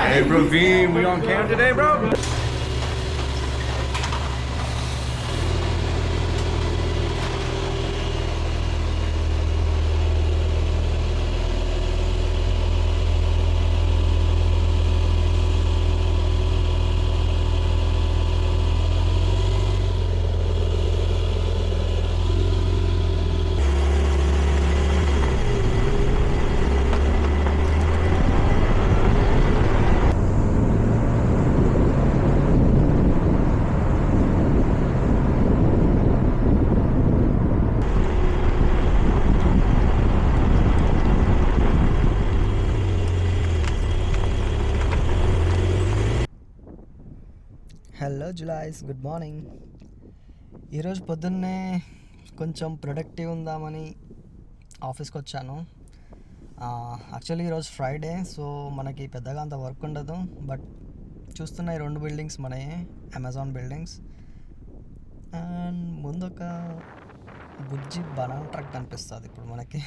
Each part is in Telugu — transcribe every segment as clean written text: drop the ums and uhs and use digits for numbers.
Hey, Ravine, we on cam today, bro? Hello జులాయిస్, గుడ్ మార్నింగ్. ఈరోజు పొద్దున్నే కొంచెం ప్రొడక్టివ్ ఉందామని ఆఫీస్కి వచ్చాను. యాక్చువల్లీ ఈరోజు ఫ్రైడే, సో మనకి పెద్దగా అంత వర్క్ ఉండదు. బట్ చూస్తున్న ఈ 2 బిల్డింగ్స్ మనయే, అమెజాన్ బిల్డింగ్స్. అండ్ ముందొక బుజ్జి బనానా ట్రక్ కనిపిస్తుంది ఇప్పుడు మనకి.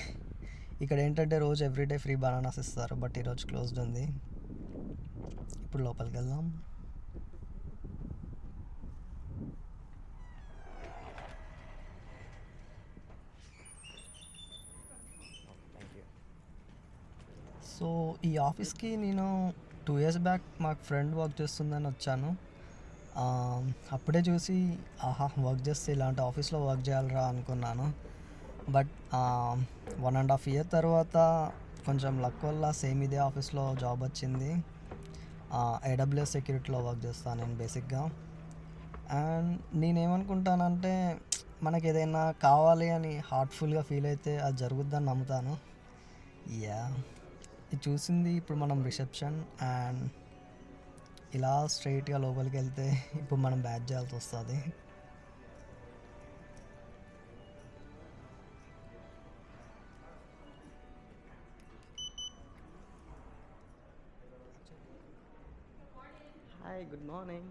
ఇక్కడ ఏంటంటే రోజు ఎవ్రీడే ఫ్రీ బనానాస్ ఇస్తారు, బట్ ఈరోజు క్లోజ్డ్ ఉంది. ఇప్పుడు లోపలికి వెళ్దాం. సో ఈ ఆఫీస్కి నేను 2 years బ్యాక్ మాకు ఫ్రెండ్ వర్క్ చేస్తుందని వచ్చాను. అప్పుడే చూసి ఆహా, వర్క్ చేస్తే ఇలాంటి ఆఫీస్లో వర్క్ చేయాలరా అనుకున్నాను. బట్ 1.5 year తర్వాత కొంచెం లక్ వల్ల సేమ్ ఇదే ఆఫీస్లో జాబ్ వచ్చింది. AWS సెక్యూరిటీలో వర్క్ చేస్తాను నేను బేసిక్గా. అండ్ నేనేమనుకుంటానంటే, మనకి ఏదైనా కావాలి అని హార్ట్ఫుల్గా ఫీల్ అయితే అది జరుగుద్దని నమ్ముతాను. ఇది చూసింది ఇప్పుడు మనం రిసెప్షన్. అండ్ ఇలా స్ట్రైట్గా లోపలికి వెళ్తే ఇప్పుడు మనం బ్యాచ్ చేయాల్సి వస్తుంది. Hi, good morning.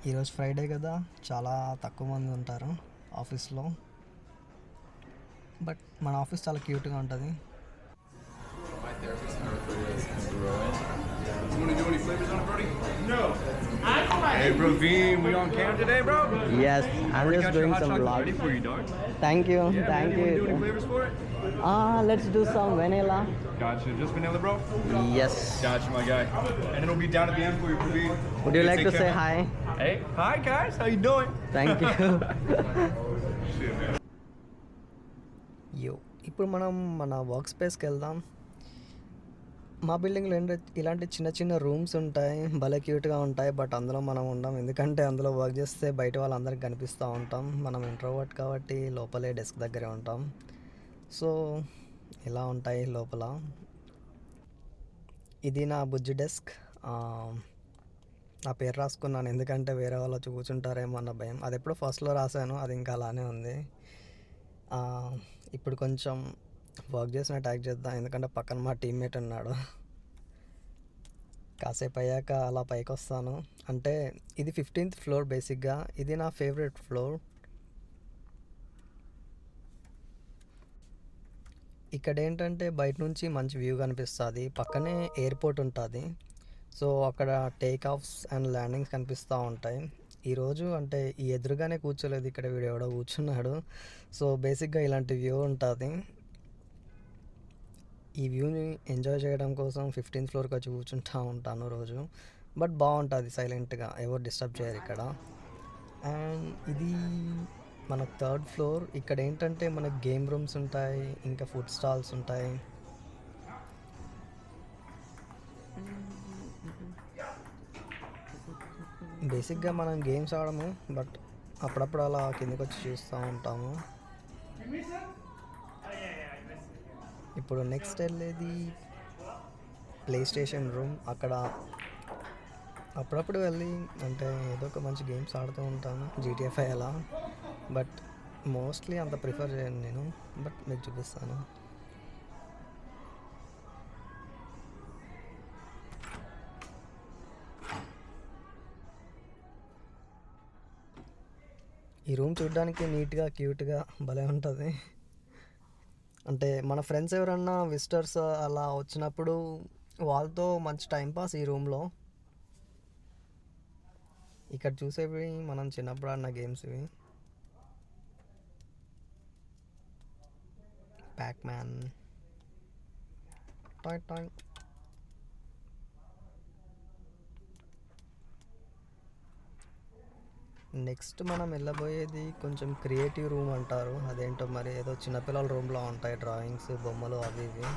ఈరోజు ఫ్రైడే కదా, చాలా తక్కువ మంది ఉంటారు ఆఫీస్లో. బట్ మన ఆఫీస్ చాలా క్యూట్గా ఉంటుంది. You want to do any flavors on it, Brody? No. Hey, Ravine, we on cam today, bro? Yes, I'm just doing some vlog. Ready for you, dog. Thank you, Yeah, thank man, you want to do any you. flavors for it? Let's do some vanilla. Gotcha. Just vanilla, bro? Yes. Gotcha, my guy. And it'll be down at the end for you, Ravine. Would you like to say hi? Hey, hi guys. How you doing? Thank you. Shit, man. ఇప్పుడు మనం మన వర్క్ స్పేస్కి వెళ్దాం. మా బిల్డింగ్లో ఇలాంటి చిన్న చిన్న రూమ్స్ ఉంటాయి, భలే క్యూట్గా ఉంటాయి. బట్ అందులో మనం ఉండం, ఎందుకంటే అందులో వర్క్ చేస్తే బయట వాళ్ళందరికీ కనిపిస్తూ ఉంటాం. మనం ఇంట్రోవర్ట్ కాబట్టి లోపలే డెస్క్ దగ్గరే ఉంటాం. సో ఇలా ఉంటాయి లోపల. ఇది నా బుజ్జి డెస్క్. నా పేరు రాసుకున్నాను, ఎందుకంటే వేరే వాళ్ళు కూర్చుంటారేమో అన్న భయం. అది ఎప్పుడో ఫస్ట్లో రాశాను, అది ఇంకా అలానే ఉంది. ఇప్పుడు కొంచెం వర్క్ చేసిన ట్యాగ్ చేద్దాం, ఎందుకంటే పక్కన మా టీమ్మేట్ ఉన్నాడు. కాసేపు అయ్యాక అలా పైకి వస్తాను. అంటే ఇది 15th ఫ్లోర్ బేసిక్గా. ఇది నా ఫేవరెట్ ఫ్లోర్. ఇక్కడ ఏంటంటే బయట నుంచి మంచి వ్యూ కనిపిస్తుంది. పక్కనే ఎయిర్పోర్ట్ ఉంటుంది. సో అక్కడ టేక్ ఆఫ్స్ అండ్ ల్యాండింగ్స్ కనిపిస్తూ ఉంటాయి. ఈరోజు అంటే ఈ ఎదురుగానే కూర్చోలేదు, ఇక్కడ వీడు ఎవడో కూర్చున్నాడు. సో బేసిక్గా ఇలాంటి వ్యూ ఉంటుంది. ఈ వ్యూని ఎంజాయ్ చేయడం కోసం 15th ఫ్లోర్కి వచ్చి కూర్చుంటూ ఉంటాను రోజు. బట్ బాగుంటుంది, సైలెంట్గా, ఎవరు డిస్టర్బ్ చేయరు ఇక్కడ. అండ్ ఇది మన 3rd ఫ్లోర్. ఇక్కడ ఏంటంటే మనకు గేమ్ రూమ్స్ ఉంటాయి, ఇంకా ఫుడ్ స్టాల్స్ ఉంటాయి. బేసిక్గా మనం గేమ్స్ ఆడము, బట్ అప్పుడప్పుడు అలా కిందకి వచ్చి చూస్తూ ఉంటాము. ఇప్పుడు నెక్స్ట్ వెళ్ళేది ప్లే స్టేషన్ రూమ్. అక్కడ అప్పుడప్పుడు వెళ్ళి అంటే ఏదో ఒక మంచి గేమ్స్ ఆడుతూ ఉంటాను, GTA 5 అలా. బట్ మోస్ట్లీ అంత ప్రిఫర్ చేయను నేను, బట్ మీకు చూపిస్తాను. ఈ రూమ్ చూడడానికి నీట్గా క్యూట్గా భలే ఉంటుంది. అంటే మన ఫ్రెండ్స్ ఎవరన్నా విజిటర్స్ అలా వచ్చినప్పుడు వాళ్ళతో మంచి టైంపాస్ ఈ రూమ్లో. ఇక్కడ చూసేవి మనం చిన్నప్పుడు ఆడిన గేమ్స్ ఇవి. Pack man, toy toy. Next మనం వెళ్ళబోయేది కొంచెం క్రియేటివ్ రూమ్ అంటారు. అదేంటో మరి, ఏదో చిన్నపిల్లల రూమ్లో ఉంటాయి డ్రాయింగ్స్, బొమ్మలు అవి ఇవి.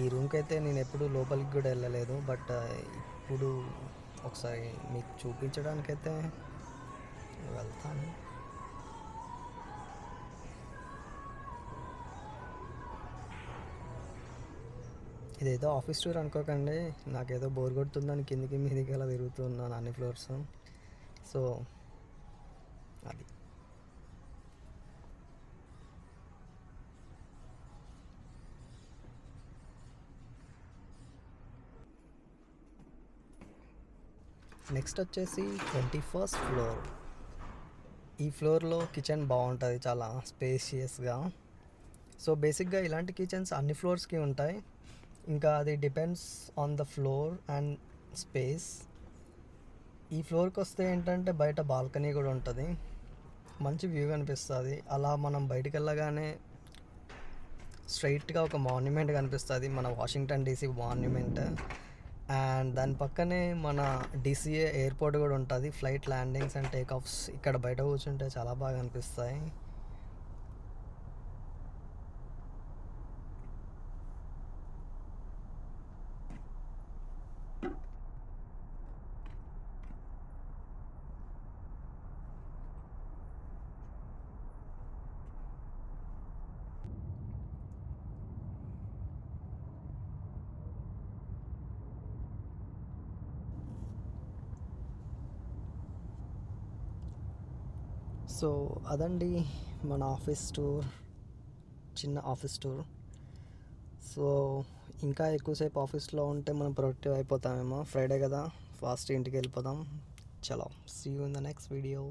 ఈ రూమ్కి అయితే నేను ఎప్పుడు లోపలికి కూడా వెళ్ళలేదు, బట్ ఇప్పుడు ఒకసారి మీకు చూపించడానికైతే వెళ్తాను. ఇదేదో ఆఫీస్ టూర్ అనుకోకండి, నాకేదో బోర్ కొడుతుందని కిందికి మీదికి అలా తిరుగుతున్నాను అన్ని ఫ్లోర్స్. సో అది నెక్స్ట్ వచ్చేసి 21st ఫ్లోర్. ఈ ఫ్లోర్లో కిచెన్ బాగుంటుంది, చాలా స్పేషియస్గా. సో బేసిక్గా ఇలాంటి కిచెన్స్ అన్ని ఫ్లోర్స్కి ఉంటాయి, ఇంకా అది depends on the floor and space. ఈ ఫ్లోర్కి వస్తే ఏంటంటే బయట బాల్కనీ కూడా ఉంటుంది, మంచి వ్యూ కనిపిస్తుంది. అలా మనం బయటికి వెళ్ళగానే స్ట్రైట్గా ఒక మాన్యుమెంట్ కనిపిస్తుంది, మన వాషింగ్టన్ డీసీ మాన్యుమెంట్. అండ్ దాని పక్కనే మన డిసిఏ ఎయిర్పోర్ట్ కూడా ఉంటుంది. Flight landings and take offs ఇక్కడ బయట కూర్చుంటే చాలా బాగా అనిపిస్తాయి. సో అదండి మన ఆఫీస్ టూర్, చిన్న ఆఫీస్ టూర్. సో ఇంకా ఎక్కువసేపు ఆఫీస్లో ఉంటే మనం ప్రొడక్టివ్ అయిపోతామేమో. ఫ్రైడే కదా, ఫాస్ట్ ఇంటికి వెళ్ళిపోదాం. చలో, see you in the next video.